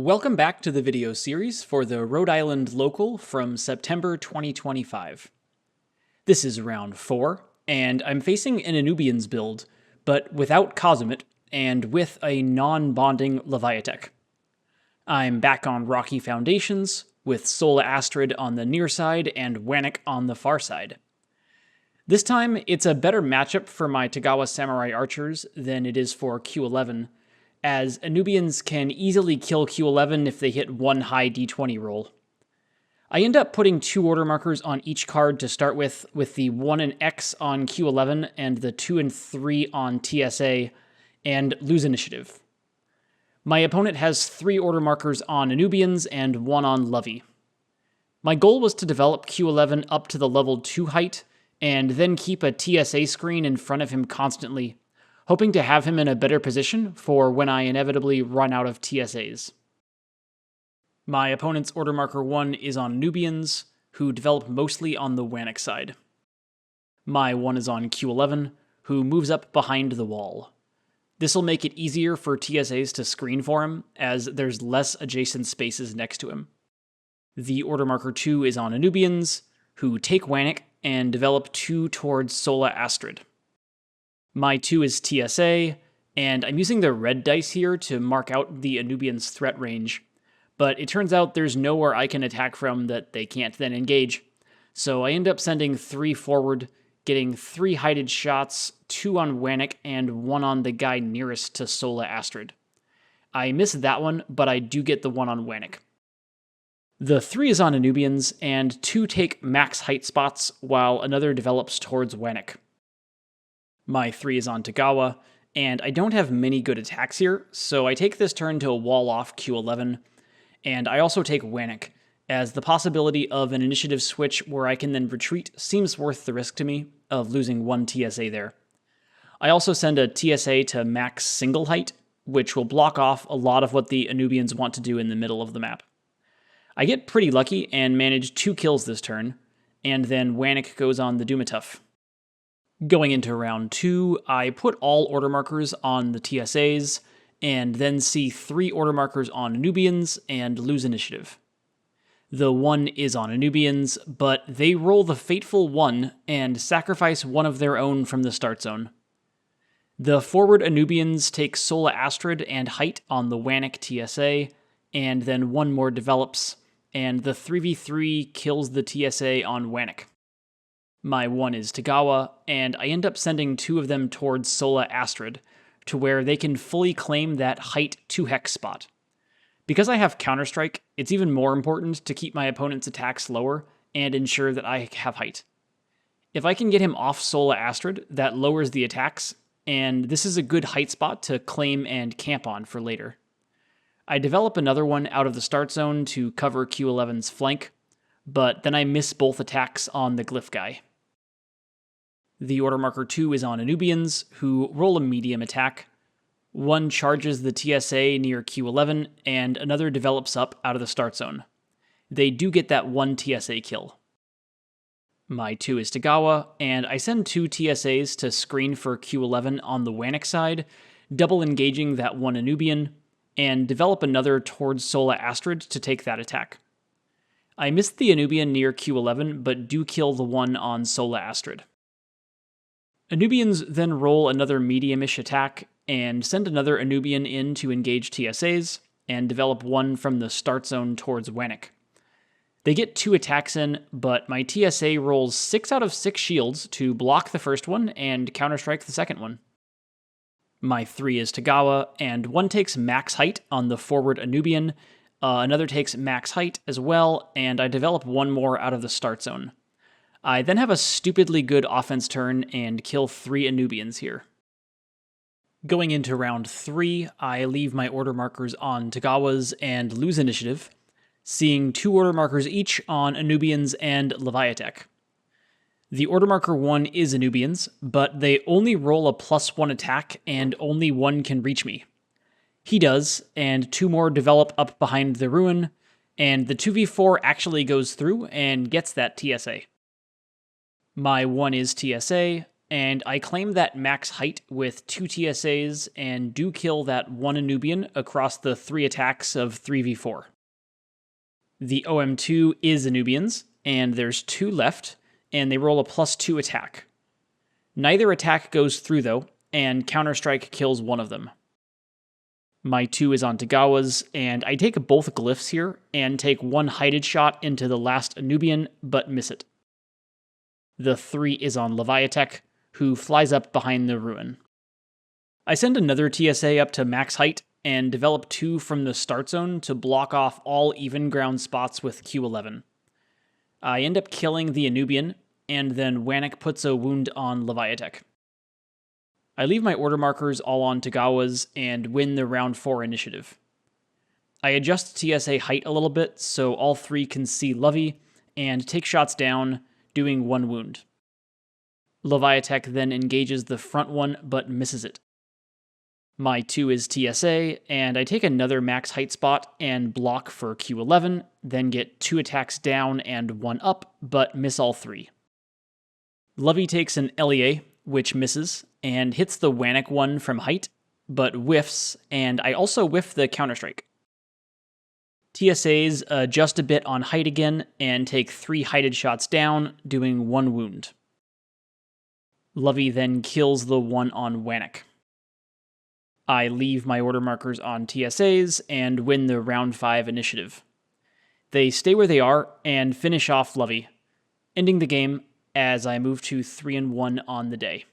Welcome back to the video series for the Rhode Island local from September 2025. This is round 4, and I'm facing an Anubians build, but without Cosumit and with a non-bonding Leviatech. I'm back on rocky foundations, with Sola Astrid on the near side and Wannock on the far side. This time, it's a better matchup for my Tagawa Samurai archers than it is for Q11, as Anubians can easily kill Q11 if they hit one high d20 roll. I end up putting 2 order markers on each card to start with the 1 and X on Q11 and the 2 and 3 on TSA, and lose initiative. My opponent has 3 order markers on Anubians and 1 on Lovey. My goal was to develop Q11 up to the level 2 height, and then keep a TSA screen in front of him constantly, hoping to have him in a better position for when I inevitably run out of TSAs. My opponent's order marker 1 is on Nubians, who develop mostly on the Wannock side. My 1 is on Q11, who moves up behind the wall. This'll make it easier for TSAs to screen for him, as there's less adjacent spaces next to him. The order marker 2 is on Anubians, who take Wannock and develop 2 towards Sola Astrid. My 2 is TSA, and I'm using the red dice here to mark out the Anubians' threat range, but it turns out there's nowhere I can attack from that they can't then engage, so I end up sending 3 forward, getting 3 heighted shots, 2 on Wannock and 1 on the guy nearest to Sola Astrid. I miss that one, but I do get the 1 on Wannock. The 3 is on Anubians, and 2 take max height spots, while another develops towards Wannock. My 3 is on Tagawa, and I don't have many good attacks here, so I take this turn to wall off Q11, and I also take Wannock, as the possibility of an initiative switch where I can then retreat seems worth the risk to me of losing 1 TSA there. I also send a TSA to max single height, which will block off a lot of what the Anubians want to do in the middle of the map. I get pretty lucky and manage 2 kills this turn, and then Wannock goes on the Dumatuf. Going into round 2, I put all order markers on the TSAs, and then see 3 order markers on Anubians and lose initiative. The 1 is on Anubians, but they roll the fateful 1 and sacrifice one of their own from the start zone. The forward Anubians take Sola Astrid and height on the Wannock TSA, and then 1 more develops, and the 3v3 kills the TSA on Wannock. My 1 is Tagawa, and I end up sending 2 of them towards Sola Astrid, to where they can fully claim that height 2 hex spot. Because I have Counterstrike, it's even more important to keep my opponent's attacks lower and ensure that I have height. If I can get him off Sola Astrid, that lowers the attacks, and this is a good height spot to claim and camp on for later. I develop another one out of the start zone to cover Q11's flank, but then I miss both attacks on the Glyph guy. The order marker 2 is on Anubians, who roll a medium attack. 1 charges the TSA near Q11, and another develops up out of the start zone. They do get that 1 TSA kill. My 2 is Tagawa, and I send 2 TSAs to screen for Q11 on the Wannock side, double engaging that 1 Anubian, and develop another towards Sola Astrid to take that attack. I missed the Anubian near Q11, but do kill the 1 on Sola Astrid. Anubians then roll another medium-ish attack, and send another Anubian in to engage TSAs, and develop 1 from the start zone towards Wannock. They get 2 attacks in, but my TSA rolls 6 out of 6 shields to block the first one and counterstrike the second one. My 3 is Tagawa, and 1 takes max height on the forward Anubian, another takes max height as well, and I develop 1 more out of the start zone. I then have a stupidly good offense turn and kill 3 Anubians here. Going into round 3, I leave my order markers on Tagawa's and lose initiative, seeing 2 order markers each on Anubians and Leviatech. The order marker 1 is Anubians, but they only roll a +1 attack and only 1 can reach me. He does, and 2 more develop up behind the ruin, and the 2v4 actually goes through and gets that TSA. My 1 is TSA, and I claim that max height with 2 TSAs and do kill that 1 Anubian across the 3 attacks of 3v4. The OM2 is Anubians, and there's 2 left, and they roll a +2 attack. Neither attack goes through though, and Counterstrike kills one of them. My 2 is on Tagawas, and I take both glyphs here, and take 1 heighted shot into the last Anubian, but miss it. The 3 is on Leviatech, who flies up behind the ruin. I send another TSA up to max height, and develop 2 from the start zone to block off all even ground spots with Q11. I end up killing the Anubian, and then Wannick puts a wound on Leviatech. I leave my order markers all on Tagawas and win the round 4 initiative. I adjust TSA height a little bit so all 3 can see Lovey, and take shots down, doing 1 wound. Leviatech then engages the front one but misses it. My 2 is TSA, and I take another max height spot and block for Q11, then get 2 attacks down and 1 up, but miss all 3. Lovey takes an LEA, which misses, and hits the Wannick one from height, but whiffs, and I also whiff the Counterstrike. TSAs adjust a bit on height again, and take 3 heighted shots down, doing 1 wound. Lovey then kills the one on Wannick. I leave my order markers on TSAs and win the round 5 initiative. They stay where they are and finish off Lovey, ending the game as I move to 3-1 on the day.